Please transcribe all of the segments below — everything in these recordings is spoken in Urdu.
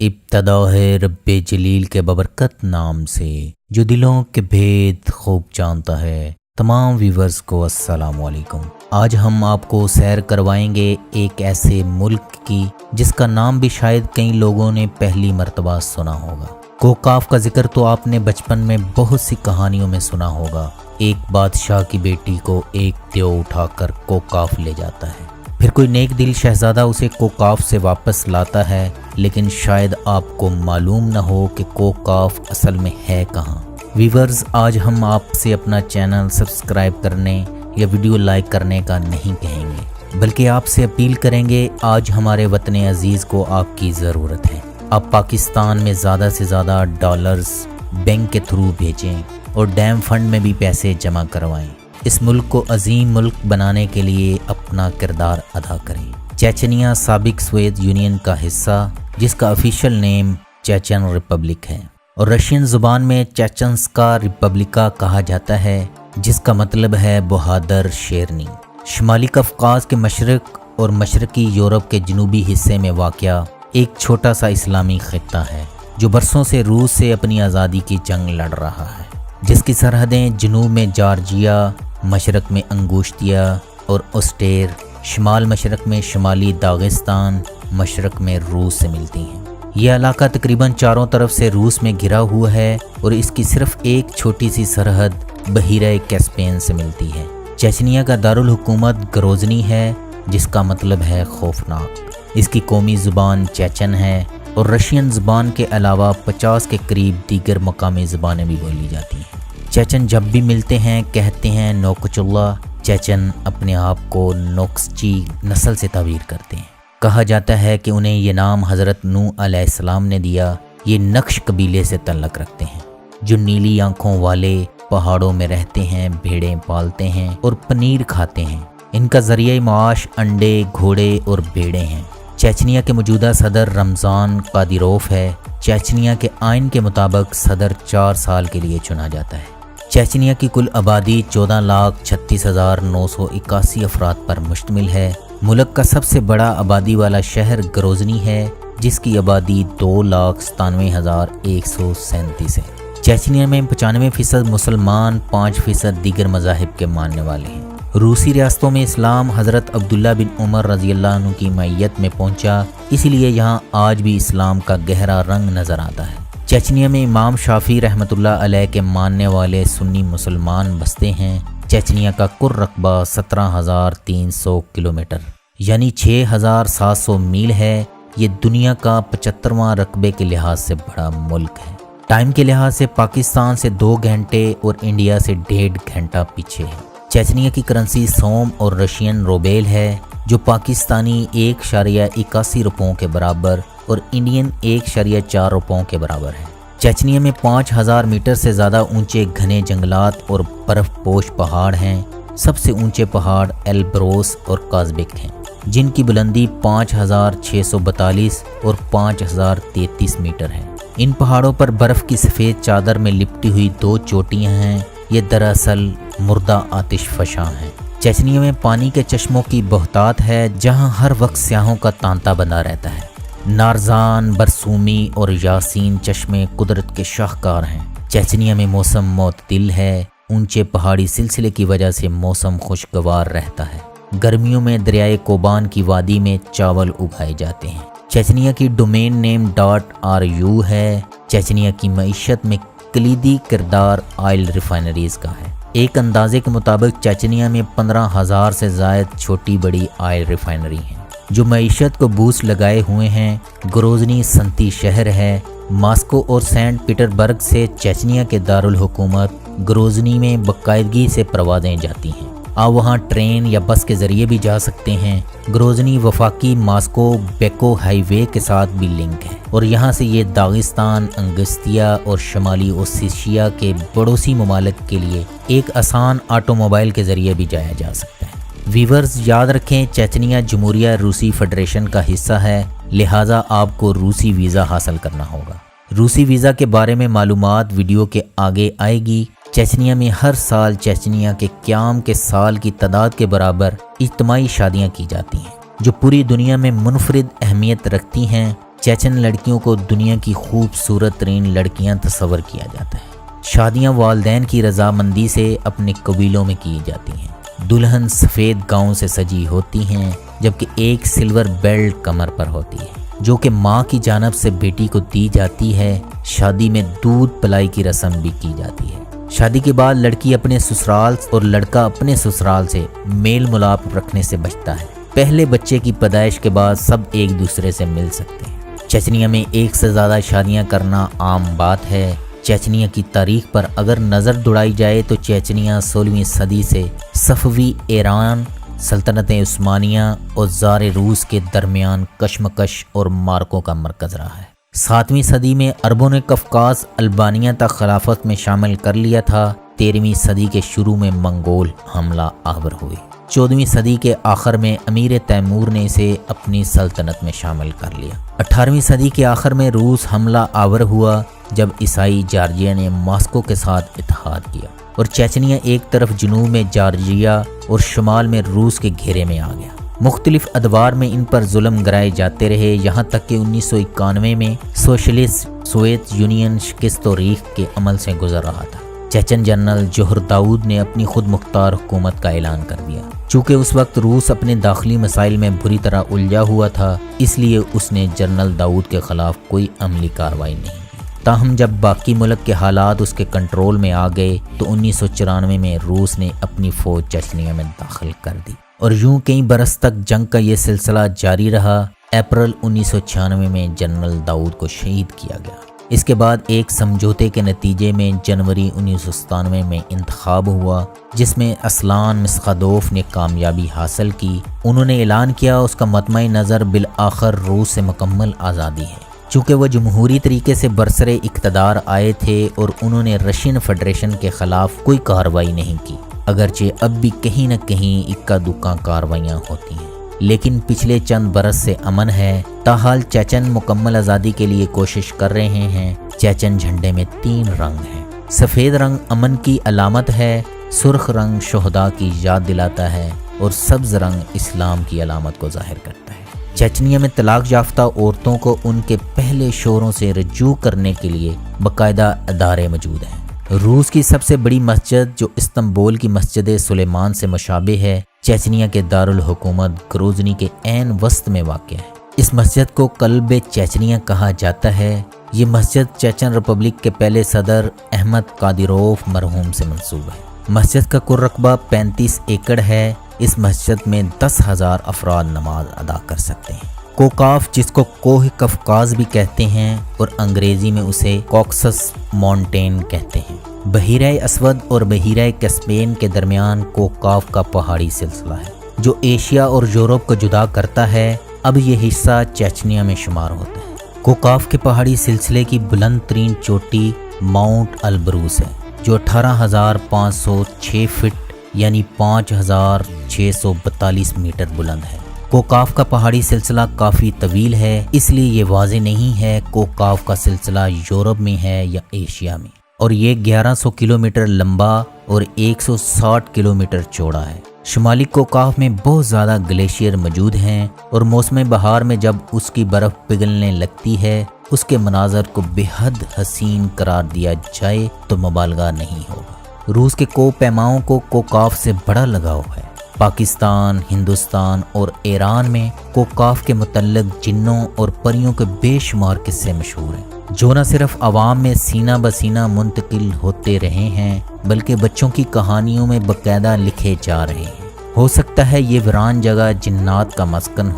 ابتدا ہے رب جلیل کے ببرکت نام سے جو دلوں کے بھید خوب جانتا ہے۔ تمام ویورز کو السلام علیکم۔ آج ہم آپ کو سیر کروائیں گے ایک ایسے ملک کی جس کا نام بھی شاید کئی لوگوں نے پہلی مرتبہ سنا ہوگا۔ کوکاف کا ذکر تو آپ نے بچپن میں بہت سی کہانیوں میں سنا ہوگا۔ ایک بادشاہ کی بیٹی کو ایک دیو اٹھا کر کوکاف لے جاتا ہے، پھر کوئی نیک دل شہزادہ اسے کوکاف سے واپس لاتا ہے، لیکن شاید آپ کو معلوم نہ ہو کہ کوکاف اصل میں ہے کہاں۔ ویورز، آج ہم آپ سے اپنا چینل سبسکرائب کرنے یا ویڈیو لائک کرنے کا نہیں کہیں گے، بلکہ آپ سے اپیل کریں گے آج ہمارے وطن عزیز کو آپ کی ضرورت ہے۔ آپ پاکستان میں زیادہ سے زیادہ ڈالرز بینک کے تھرو بھیجیں اور ڈیم فنڈ میں بھی پیسے جمع کروائیں۔ اس ملک کو عظیم ملک بنانے کے لیے اپنا کردار ادا کریں۔ چیچنیا سابق سوویت یونین کا حصہ جس کا آفیشیل نیم چیچن ریپبلک ہے، اور رشین زبان میں چیچنسکا ریپبلکا کہا جاتا ہے، جس کا مطلب ہے بہادر شیرنی۔ شمالی قفقاز کے مشرق اور مشرقی یورپ کے جنوبی حصے میں واقع ایک چھوٹا سا اسلامی خطہ ہے جو برسوں سے روس سے اپنی آزادی کی جنگ لڑ رہا ہے، جس کی سرحدیں جنوب میں جارجیا، مشرق میں انگوشتیا اور اوسٹیر، شمال مشرق میں شمالی داغستان، مشرق میں روس سے ملتی ہیں۔ یہ علاقہ تقریباً چاروں طرف سے روس میں گھرا ہوا ہے اور اس کی صرف ایک چھوٹی سی سرحد بحیرہ کیسپین سے ملتی ہے۔ چیچنیا کا دارالحکومت گروزنی ہے، جس کا مطلب ہے خوفناک۔ اس کی قومی زبان چیچن ہے اور رشین زبان کے علاوہ 50 کے قریب دیگر مقامی زبانیں بھی بولی جاتی ہیں۔ چیچن جب بھی ملتے ہیں کہتے ہیں نوکچ اللہ۔ چیچن اپنے آپ کو نوکسچی نسل سے تعبیر کرتے ہیں۔ کہا جاتا ہے کہ انہیں یہ نام حضرت نوح علیہ السلام نے دیا۔ یہ نقش قبیلے سے تعلق رکھتے ہیں جو نیلی آنکھوں والے پہاڑوں میں رہتے ہیں، بھیڑیں پالتے ہیں اور پنیر کھاتے ہیں۔ ان کا ذریعہ معاش انڈے، گھوڑے اور بھیڑیں ہیں۔ چیچنیا کے موجودہ صدر رمضان قادیروف ہے۔ چیچنیا کے آئین کے مطابق صدر 4 سال کے لیے چنا جاتا ہے۔ چیچنیا کی کل آبادی 14,36,981 افراد پر مشتمل ہے۔ ملک کا سب سے بڑا آبادی والا شہر گروزنی ہے، جس کی آبادی 2,97,137 ہے۔ چیچنیا میں 95% مسلمان، 5% دیگر مذاہب کے ماننے والے ہیں۔ روسی ریاستوں میں اسلام حضرت عبداللہ بن عمر رضی اللہ عنہ کی معیت میں پہنچا، اسی لیے یہاں آج بھی اسلام کا گہرا رنگ نظر آتا ہے۔ چیچنیا میں امام شافعی رحمۃ اللہ علیہ کے ماننے والے سنی مسلمان بستے ہیں۔ چیچنیا کا کل رقبہ 17,300 کلومیٹر یعنی 6,700 میل ہے۔ یہ دنیا کا 75واں رقبے کے لحاظ سے بڑا ملک ہے۔ ٹائم کے لحاظ سے پاکستان سے 2 گھنٹے اور انڈیا سے 1.5 گھنٹہ پیچھے ہے۔ چیچنیا کی کرنسی سوم اور رشین روبیل ہے، جو پاکستانی 1.81 روپوں کے برابر اور انڈین 1.4 روپوں کے برابر ہے۔ چیچنیا میں 5,000 میٹر سے زیادہ اونچے گھنے جنگلات اور برف پوش پہاڑ ہیں۔ سب سے اونچے پہاڑ ایلبروس اور کازبک ہیں، جن کی بلندی 5,642 اور 5,033 میٹر ہے۔ ان پہاڑوں پر برف کی سفید چادر میں لپٹی ہوئی 2 چوٹیاں ہیں۔ یہ دراصل مردہ آتش فشاں ہیں۔ چیچنیا میں پانی کے چشموں کی بہتات ہے، جہاں ہر وقت سیاحوں کا تانتا بندہ رہتا ہے۔ نارزان، برسومی اور یاسین چشمے قدرت کے شاہکار ہیں۔ چیچنیا میں موسم معتدل ہے۔ اونچے پہاڑی سلسلے کی وجہ سے موسم خوشگوار رہتا ہے۔ گرمیوں میں دریائے کوبان کی وادی میں چاول اگائے جاتے ہیں۔ چیچنیا کی ڈومین نیم .ru ہے۔ چیچنیا کی معیشت میں کلیدی کردار آئل ریفائنریز کا ہے۔ ایک اندازے کے مطابق چیچنیا میں 15,000 سے زائد چھوٹی بڑی آئل ریفائنری ہیں جو معیشت کو بوسٹ لگائے ہوئے ہیں۔ گروزنی صنعتی شہر ہے۔ ماسکو اور سینٹ پیٹر برگ سے چیچنیا کے دارالحکومت گروزنی میں باقاعدگی سے پروازیں جاتی ہیں۔ آپ وہاں ٹرین یا بس کے ذریعے بھی جا سکتے ہیں۔ گروزنی وفاقی ماسکو بیکو ہائی وے کے ساتھ بھی لنک ہے، اور یہاں سے یہ داغستان، انگشتیا اور شمالی اوسیشیا کے پڑوسی ممالک کے لیے ایک آسان آٹو موبائل کے ذریعے بھی جایا جا سکتا ہے۔ ویورز، یاد رکھیں چیچنیا جمہوریہ روسی فیڈریشن کا حصہ ہے، لہٰذا آپ کو روسی ویزا حاصل کرنا ہوگا۔ روسی ویزا کے بارے میں معلومات ویڈیو کے آگے آئے گی۔ چیچنیا میں ہر سال چیچنیا کے قیام کے سال کی تعداد کے برابر اجتماعی شادیاں کی جاتی ہیں، جو پوری دنیا میں منفرد اہمیت رکھتی ہیں چیچن لڑکیوں کو دنیا کی خوبصورت ترین لڑکیاں تصور کیا جاتا ہے۔ شادیاں والدین کی رضامندی سے اپنے قبیلوں میں کی جاتی ہیں۔ دلہن سفید گاؤن سے سجی ہوتی ہیں جبکہ ایک سلور بیلٹ کمر پر ہوتی ہے جو کہ ماں کی جانب سے بیٹی کو دی جاتی ہے۔ شادی میں دودھ پلائی کی رسم بھی کی جاتی ہے۔ شادی کے بعد لڑکی اپنے سسرال اور لڑکا اپنے سسرال سے میل ملاپ رکھنے سے بچتا ہے۔ پہلے بچے کی پیدائش کے بعد سب ایک دوسرے سے مل سکتے ہیں۔ چیچنیا میں ایک سے زیادہ شادیاں کرنا عام بات ہے۔ چیچنیا کی تاریخ پر اگر نظر دوڑائی جائے تو چیچنیا 16ویں صدی سے صفوی ایران، سلطنت عثمانیہ اور زار روس کے درمیان کشمکش اور مارکوں کا مرکز رہا ہے۔ 7ویں صدی میں عربوں نے قفقاز البانیہ تک خلافت میں شامل کر لیا تھا۔ 13ویں صدی کے شروع میں منگول حملہ آور ہوئے۔ 14ویں صدی کے آخر میں امیر تیمور نے اسے اپنی سلطنت میں شامل کر لیا۔ 18ویں صدی کے آخر میں روس حملہ آور ہوا جب عیسائی جارجیا نے ماسکو کے ساتھ اتحاد کیا اور چیچنیا ایک طرف جنوب میں جارجیا اور شمال میں روس کے گھیرے میں آ گیا۔ مختلف ادوار میں ان پر ظلم گرائے جاتے رہے، یہاں تک کہ 1991 میں سوشلسٹ سوویت یونین شکست و ریخت کے عمل سے گزر رہا تھا۔ چیچن جنرل جوہر داؤد نے اپنی خود مختار حکومت کا اعلان کر دیا۔ چونکہ اس وقت روس اپنے داخلی مسائل میں بری طرح الجھا ہوا تھا، اس لیے اس نے جنرل داؤد کے خلاف کوئی عملی کارروائی نہیں کی۔ تاہم جب باقی ملک کے حالات اس کے کنٹرول میں آ گئے تو 1994 میں روس نے اپنی فوج چیچنیا میں داخل کر دی اور یوں کئی برس تک جنگ کا یہ سلسلہ جاری رہا۔ اپریل 1996 میں جنرل داؤد کو شہید کیا گیا۔ اس کے بعد ایک سمجھوتے کے نتیجے میں جنوری 1997 میں انتخاب ہوا جس میں اسلان مسخادوف نے کامیابی حاصل کی۔ انہوں نے اعلان کیا اس کا مطمع نظر بالآخر روس سے مکمل آزادی ہے۔ چونکہ وہ جمہوری طریقے سے برسر اقتدار آئے تھے اور انہوں نے رشین فیڈریشن کے خلاف کوئی کارروائی نہیں کی، اگرچہ اب بھی کہیں نہ کہیں اکا دکا کارروائیاں ہوتی ہیں، لیکن پچھلے چند برس سے امن ہے۔ تاحال چیچن مکمل آزادی کے لیے کوشش کر رہے ہیں۔ چیچن جھنڈے میں 3 رنگ ہیں۔ سفید رنگ امن کی علامت ہے، سرخ رنگ شہداء کی یاد دلاتا ہے اور سبز رنگ اسلام کی علامت کو ظاہر کرتا ہے۔ چیچنیا میں طلاق یافتہ عورتوں کو ان کے پہلے شوہروں سے رجوع کرنے کے لیے باقاعدہ ادارے موجود ہیں۔ روس کی سب سے بڑی مسجد جو استنبول کی مسجد سلیمان سے مشابہ ہے، چیچنیا کے دارالحکومت گروزنی کے عین وسط میں واقع ہے۔ اس مسجد کو قلب چیچنیا کہا جاتا ہے۔ یہ مسجد چیچن ریپبلک کے پہلے صدر احمد قادیروف مرحوم سے منسوب ہے۔ مسجد کا کل رقبہ 35 ایکڑ ہے۔ اس مسجد میں 10,000 افراد نماز ادا کر سکتے ہیں۔ کوکاف، جس کو کوہ قفقاز بھی کہتے ہیں اور انگریزی میں اسے کوکسس ماؤنٹین کہتے ہیں، بحیرہ اسود اور بحیرہ کیسپیئن کے درمیان کوکاف کا پہاڑی سلسلہ ہے جو ایشیا اور یورپ کو جدا کرتا ہے۔ اب یہ حصہ چیچنیا میں شمار ہوتا ہے۔ کوکاف کے پہاڑی سلسلے کی بلند ترین چوٹی ماؤنٹ البروس ہے جو 18,506 فٹ یعنی 5,642 میٹر بلند ہے۔ کوکاف کا پہاڑی سلسلہ کافی طویل ہے، اس لیے یہ واضح نہیں ہے کوکاف کا سلسلہ یورپ میں ہے یا ایشیا میں، اور یہ 1100 کلومیٹر لمبا اور 160 کلومیٹر چوڑا ہے۔ شمالی کوکاف میں بہت زیادہ گلیشیئر موجود ہیں اور موسم بہار میں جب اس کی برف پگھلنے لگتی ہے اس کے مناظر کو بے حد حسین قرار دیا جائے تو مبالغہ نہیں ہوگا۔ روس کے کوہ پیماؤں کو کوکاف سے بڑا لگاؤ ہے۔ پاکستان، ہندوستان اور ایران میں کوکاف کے متعلق جنوں اور پریوں کے بے شمار قصے مشہور ہیں جو نہ صرف عوام میں سینہ بسینہ منتقل ہوتے رہے ہیں بلکہ بچوں کی کہانیوں میں باقاعدہ لکھے جا رہے ہیں۔ ہو سکتا ہے یہ ویران جگہ جنات کا مسکن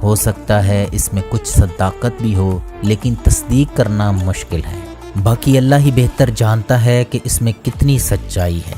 ہو سکتا ہے اس میں کچھ صداقت بھی ہو، لیکن تصدیق کرنا مشکل ہے۔ باقی اللہ ہی بہتر جانتا ہے کہ اس میں کتنی سچائی ہے۔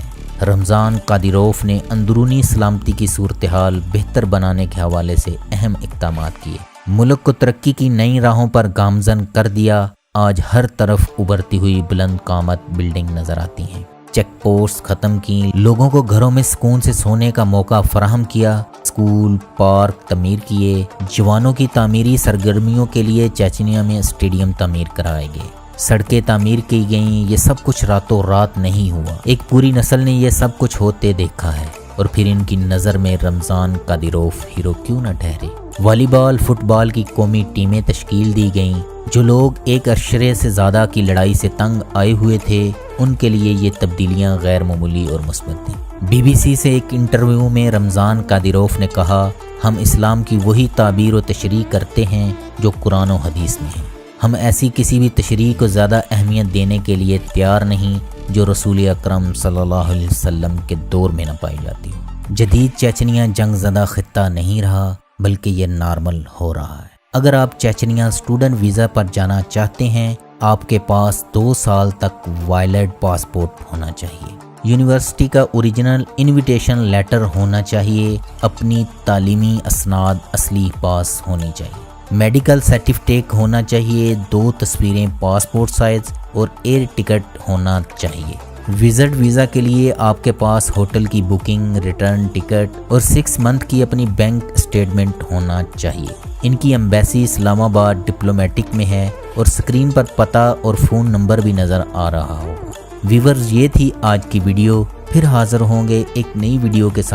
رمضان قادیروف نے اندرونی سلامتی کی صورتحال بہتر بنانے کے حوالے سے اہم اقدامات کیے، ملک کو ترقی کی نئی راہوں پر گامزن کر دیا۔ آج ہر طرف ابھرتی ہوئی بلند قامت بلڈنگ نظر آتی ہیں، چیک پوسٹ ختم کی، لوگوں کو گھروں میں سکون سے سونے کا موقع فراہم کیا، اسکول، پارک تعمیر کیے، جوانوں کی تعمیری سرگرمیوں کے لیے چیچنیا میں اسٹیڈیم تعمیر کرائے گئے، سڑکیں تعمیر کی گئیں۔ یہ سب کچھ راتوں رات نہیں ہوا، ایک پوری نسل نے یہ سب کچھ ہوتے دیکھا ہے، اور پھر ان کی نظر میں رمضان قادیروف ہیرو کیوں نہ ٹھہرے۔ والی بال فٹ بال کی قومی ٹیمیں تشکیل دی گئیں۔ جو لوگ ایک عشرے سے زیادہ کی لڑائی سے تنگ آئے ہوئے تھے ان کے لیے یہ تبدیلیاں غیر معمولی اور مثبت تھیں۔ BBC سے ایک انٹرویو میں رمضان قادروف نے کہا، ہم اسلام کی وہی تعبیر و تشریح کرتے ہیں جو قرآن و حدیث میں ہے۔ ہم ایسی کسی بھی تشریح کو زیادہ اہمیت دینے کے لیے تیار نہیں جو رسول اکرم صلی اللہ علیہ وسلم کے دور میں نہ پائی جاتی ہو۔ جدید چیچنیا جنگ زدہ خطہ نہیں رہا بلکہ یہ نارمل ہو رہا ہے۔ اگر آپ چیچنیا اسٹوڈنٹ ویزا پر جانا چاہتے ہیں، آپ کے پاس 2 سال تک ویلڈ پاسپورٹ ہونا چاہیے، یونیورسٹی کا اوریجنل انویٹیشن لیٹر ہونا چاہیے، اپنی تعلیمی اسناد اصلی پاس ہونی چاہیے، میڈیکل سرٹیفکیٹ ہونا چاہیے، 2 تصویریں پاسپورٹ سائز اور ایئر ٹکٹ ہونا چاہیے۔ وزٹ ویزا کے لیے آپ کے پاس ہوٹل کی بکنگ، ریٹرن ٹکٹ اور 6 منتھ کی اپنی بینک اسٹیٹمنٹ ہونا چاہیے۔ ان کی ایمبیسی اسلام آباد ڈپلومیٹک میں ہے اور اسکرین پر پتہ اور فون نمبر بھی نظر آ رہا ہوگا۔ ویورز، یہ تھی آج کی ویڈیو، پھر حاضر ہوں گے ایک نئی ویڈیو کے ساتھ۔